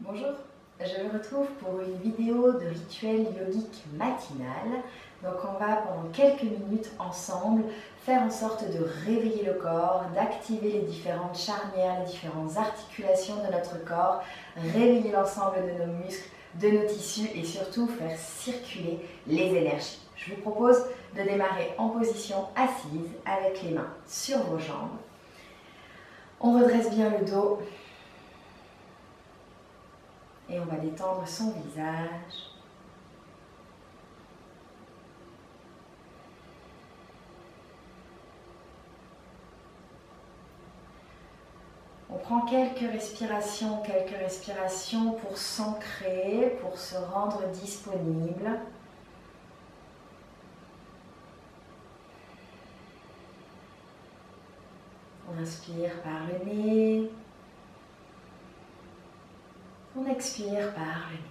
Bonjour, je vous retrouve pour une vidéo de rituel yogique matinal. Donc on va pendant quelques minutes ensemble faire en sorte de réveiller le corps, d'activer les différentes charnières, les différentes articulations de notre corps, réveiller l'ensemble de nos muscles, de nos tissus et surtout faire circuler les énergies. Je vous propose de démarrer en position assise avec les mains sur vos jambes. On redresse bien le dos. Et on va détendre son visage. On prend quelques respirations pour s'ancrer, pour se rendre disponible. On inspire par le nez. On expire par le nez.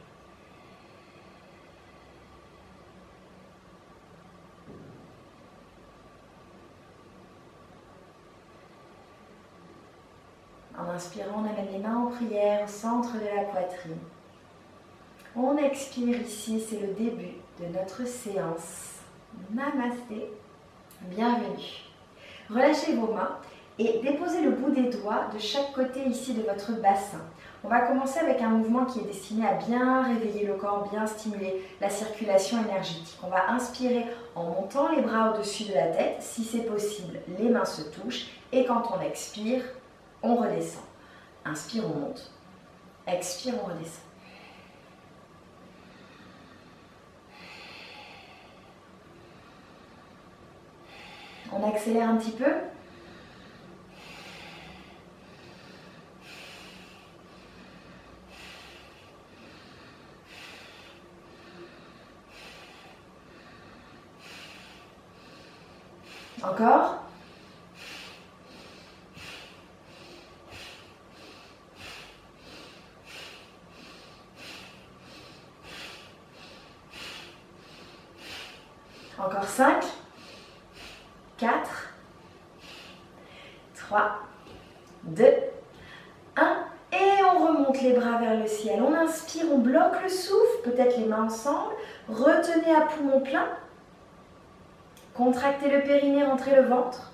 En inspirant, on amène les mains en prière au centre de la poitrine. On expire ici, c'est le début de notre séance. Namasté, bienvenue. Relâchez vos mains et déposez le bout des doigts de chaque côté ici de votre bassin. On va commencer avec un mouvement qui est destiné à bien réveiller le corps, bien stimuler la circulation énergétique. On va inspirer en montant les bras au-dessus de la tête. Si c'est possible, les mains se touchent. Et quand on expire, on redescend. Inspire, on monte. Expire, on redescend. On accélère un petit peu. Encore. Encore 5, 4, 3, 2, 1. Et on remonte les bras vers le ciel. On inspire, on bloque le souffle, peut-être les mains ensemble. Retenez à poumon plein. Contractez le périnée, rentrez le ventre.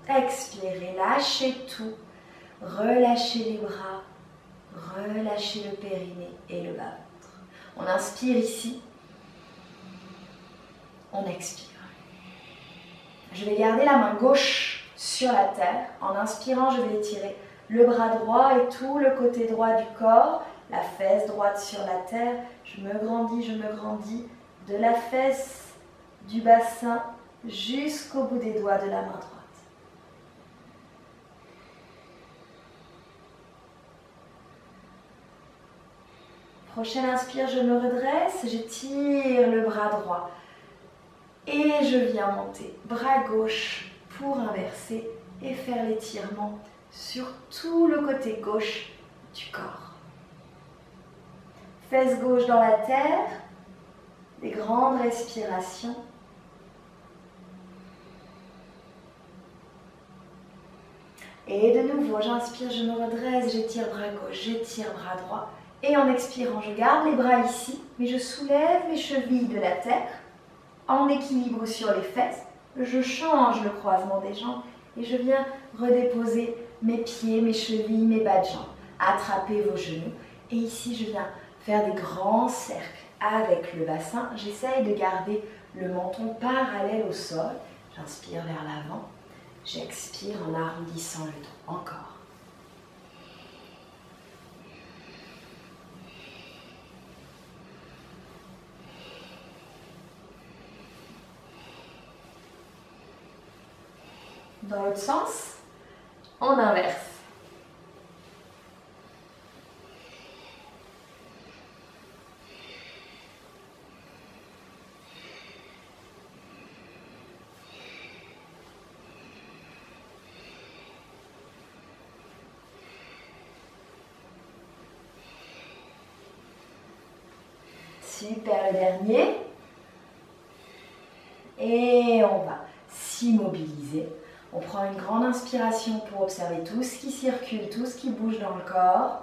Expirez, lâchez tout. Relâchez les bras, relâchez le périnée et le bas. On inspire ici. On expire. Je vais garder la main gauche sur la terre. En inspirant, je vais étirer le bras droit et tout le côté droit du corps. La fesse droite sur la terre. Je me grandis. De la fesse du bassin jusqu'au bout des doigts de la main droite. Prochaine inspire, je me redresse, j'étire le bras droit et je viens monter. Bras gauche pour inverser et faire l'étirement sur tout le côté gauche du corps. Fesse gauche dans la terre. Des grandes respirations. Et de nouveau, j'inspire, je me redresse, j'étire bras gauche, j'étire bras droit. Et en expirant, je garde les bras ici, mais je soulève mes chevilles de la terre, en équilibre sur les fesses. Je change le croisement des jambes et je viens redéposer mes pieds, mes chevilles, mes bas de jambes. Attrapez vos genoux. Et ici, je viens faire des grands cercles avec le bassin. J'essaye de garder le menton parallèle au sol. J'inspire vers l'avant. J'expire en arrondissant le dos. Encore. Dans l'autre sens, on inverse. Super, le dernier. Et on va s'immobiliser. On prend une grande inspiration pour observer tout ce qui circule, tout ce qui bouge dans le corps.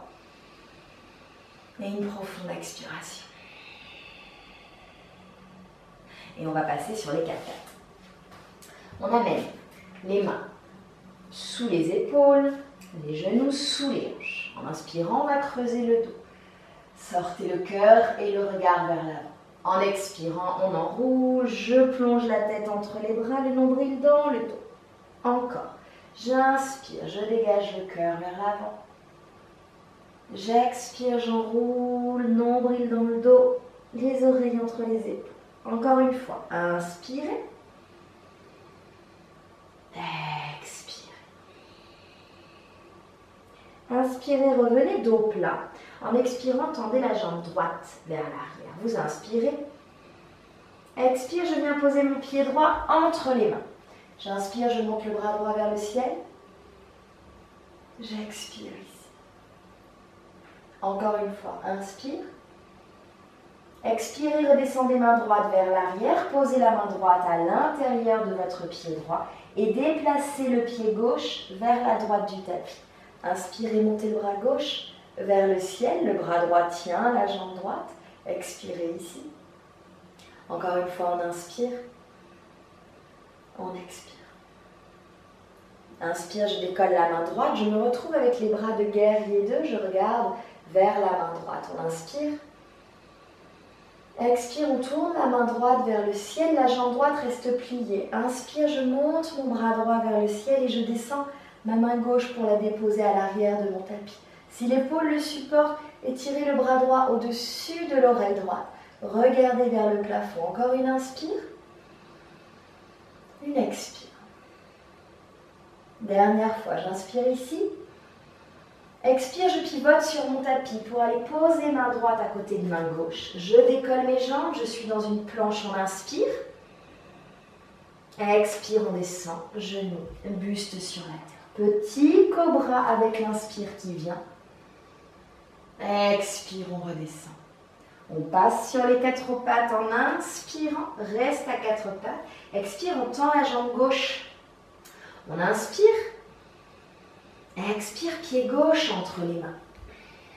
Et une profonde expiration. Et on va passer sur les 4 pattes. On amène les mains sous les épaules, les genoux sous les hanches. En inspirant, on va creuser le dos. Sortez le cœur et le regard vers l'avant. En expirant, on enroule. Je plonge la tête entre les bras, le nombril dans le dos. Encore. J'inspire, je dégage le cœur vers l'avant. J'expire, j'enroule, nombril dans le dos, les oreilles entre les épaules. Encore une fois, inspirez. Expirez. Inspirez, revenez dos plat. En expirant, tendez la jambe droite vers l'arrière. Vous inspirez. Expire, je viens poser mon pied droit entre les mains. J'inspire, je monte le bras droit vers le ciel. J'expire ici. Encore une fois, inspire. Expirez, redescendez main droite vers l'arrière. Posez la main droite à l'intérieur de votre pied droit et déplacez le pied gauche vers la droite du tapis. Inspirez, montez le bras gauche vers le ciel. Le bras droit tient la jambe droite. Expirez ici. Encore une fois, on inspire. On expire. Inspire, je décolle la main droite. Je me retrouve avec les bras de guerrier 2. Je regarde vers la main droite. On inspire. Expire, on tourne la main droite vers le ciel. La jambe droite reste pliée. Inspire, je monte mon bras droit vers le ciel et je descends ma main gauche pour la déposer à l'arrière de mon tapis. Si l'épaule le supporte, étirez le bras droit au-dessus de l'oreille droite. Regardez vers le plafond. Encore une inspire. Une expire. Dernière fois, j'inspire ici. Expire, je pivote sur mon tapis pour aller poser main droite à côté de main gauche. Je décolle mes jambes, je suis dans une planche, on inspire. Expire, on descend, genoux, buste sur la terre. Petit cobra avec l'inspire qui vient. Expire, on redescend. On passe sur les 4 pattes en inspirant, reste à 4 pattes. Expire, on tend la jambe gauche. On inspire. Expire, pied gauche entre les mains.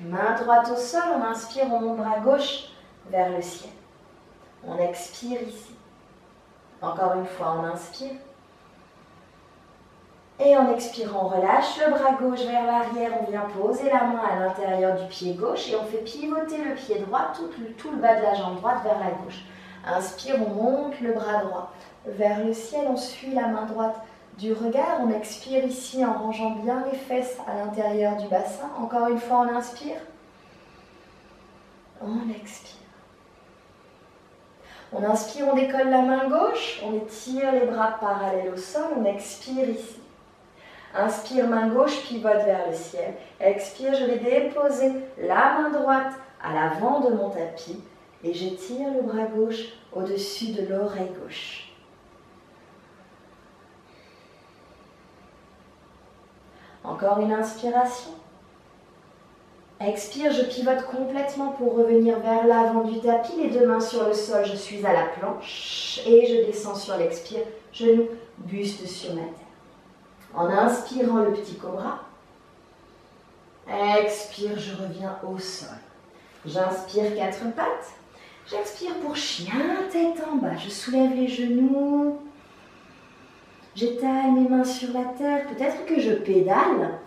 Main droite au sol, on inspire, on monte bras gauche vers le ciel. On expire ici. Encore une fois, on inspire. Et en expirant, on relâche le bras gauche vers l'arrière. On vient poser la main à l'intérieur du pied gauche et on fait pivoter le pied droit, tout le bas de la jambe droite vers la gauche. Inspire, on monte le bras droit vers le ciel. On suit la main droite du regard. On expire ici en rangeant bien les fesses à l'intérieur du bassin. Encore une fois, on inspire. On expire. On inspire, on décolle la main gauche. On étire les bras parallèles au sol. On expire ici. Inspire, main gauche, pivote vers le ciel. Expire, je vais déposer la main droite à l'avant de mon tapis et j'étire le bras gauche au-dessus de l'oreille gauche. Encore une inspiration. Expire, je pivote complètement pour revenir vers l'avant du tapis. Les 2 mains sur le sol, je suis à la planche et je descends sur l'expire. Genoux, buste sur ma terre. En inspirant le petit cobra, expire, je reviens au sol. J'inspire 4 pattes, j'expire pour chien, tête en bas. Je soulève les genoux, j'étale mes mains sur la terre. Peut-être que je pédale.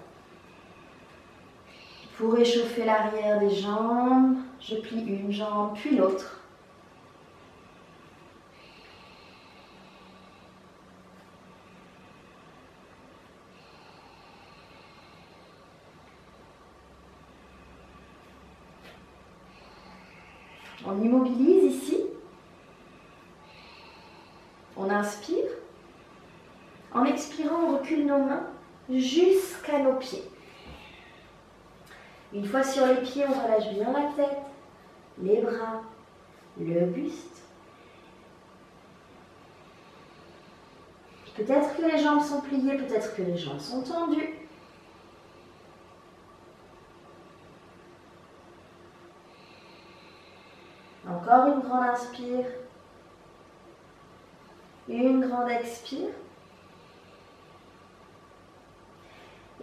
Pour réchauffer l'arrière des jambes, je plie une jambe puis l'autre. On immobilise ici. On inspire. En expirant, on recule nos mains jusqu'à nos pieds. Une fois sur les pieds, on relâche bien la tête, les bras, le buste. Peut-être que les jambes sont pliées, peut-être que les jambes sont tendues. Encore une grande inspire, une grande expire.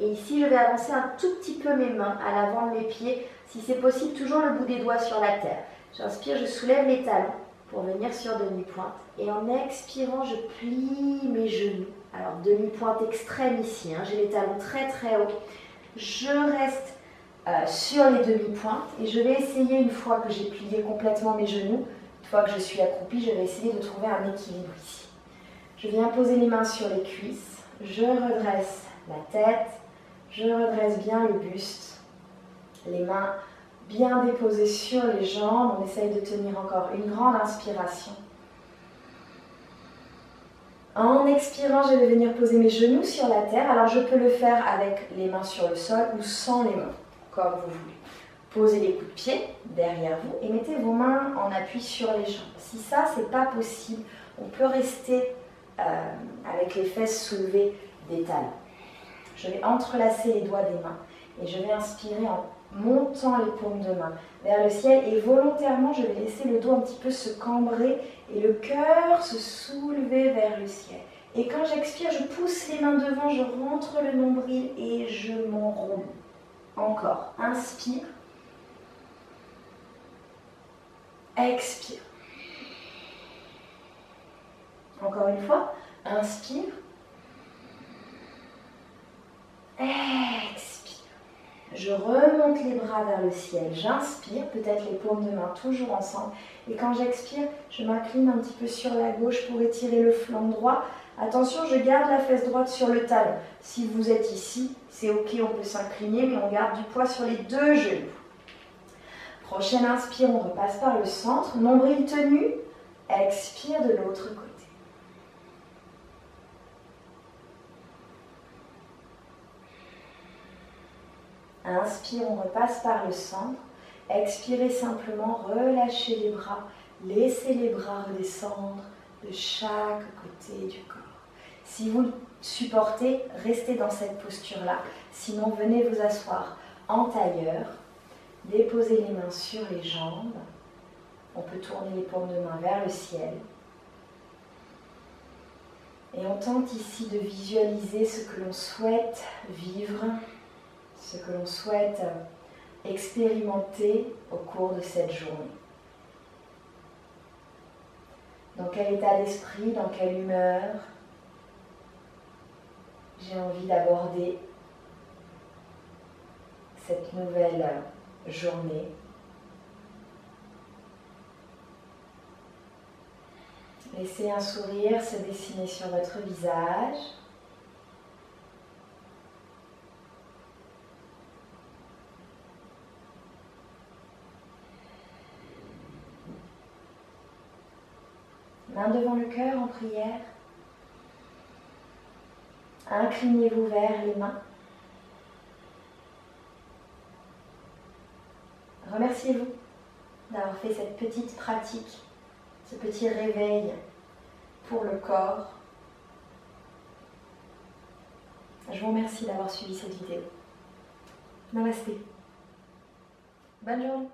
Et ici, je vais avancer un tout petit peu mes mains à l'avant de mes pieds. Si c'est possible, toujours le bout des doigts sur la terre. J'inspire, je soulève les talons pour venir sur demi-pointe. Et en expirant, je plie mes genoux. Alors, demi-pointe extrême ici, hein. J'ai les talons très très hauts. Je reste sur les demi-pointes et je vais essayer, une fois que j'ai plié complètement mes genoux, une fois que je suis accroupie, je vais essayer de trouver un équilibre ici. Je viens poser les mains sur les cuisses, je redresse la tête, je redresse bien le buste, les mains bien déposées sur les jambes, on essaye de tenir encore une grande inspiration. En expirant, je vais venir poser mes genoux sur la terre. Alors je peux le faire avec les mains sur le sol ou sans les mains, comme vous voulez. Posez les coudes de pied derrière vous et mettez vos mains en appui sur les jambes. Si ça, c'est pas possible, on peut rester avec les fesses soulevées des talons. Je vais entrelacer les doigts des mains et je vais inspirer en montant les paumes de main vers le ciel et volontairement, je vais laisser le dos un petit peu se cambrer et le cœur se soulever vers le ciel. Et quand j'expire, je pousse les mains devant, je rentre le nombril et je m'enroule. Encore. Inspire. Expire. Encore une fois. Inspire. Expire. Je remonte les bras vers le ciel. J'inspire, peut-être les paumes de main toujours ensemble. Et quand j'expire, je m'incline un petit peu sur la gauche pour étirer le flanc droit. Attention, je garde la fesse droite sur le talon. Si vous êtes ici, c'est ok, on peut s'incliner, mais on garde du poids sur les deux genoux. Prochaine inspire, on repasse par le centre. Nombril tenu. Expire de l'autre côté. Inspire, on repasse par le centre. Expirez simplement, relâchez les bras. Laissez les bras redescendre de chaque côté du corps. Si vous le supportez, restez dans cette posture-là. Sinon, venez vous asseoir en tailleur. Déposez les mains sur les jambes. On peut tourner les paumes de main vers le ciel. Et on tente ici de visualiser ce que l'on souhaite vivre, ce que l'on souhaite expérimenter au cours de cette journée. Dans quel état d'esprit, dans quelle humeur j'ai envie d'aborder cette nouvelle journée. Laissez un sourire se dessiner sur votre visage. Main devant le cœur en prière. Inclinez-vous vers les mains. Remerciez-vous d'avoir fait cette petite pratique, ce petit réveil pour le corps. Je vous remercie d'avoir suivi cette vidéo. Namasté. Bonne journée.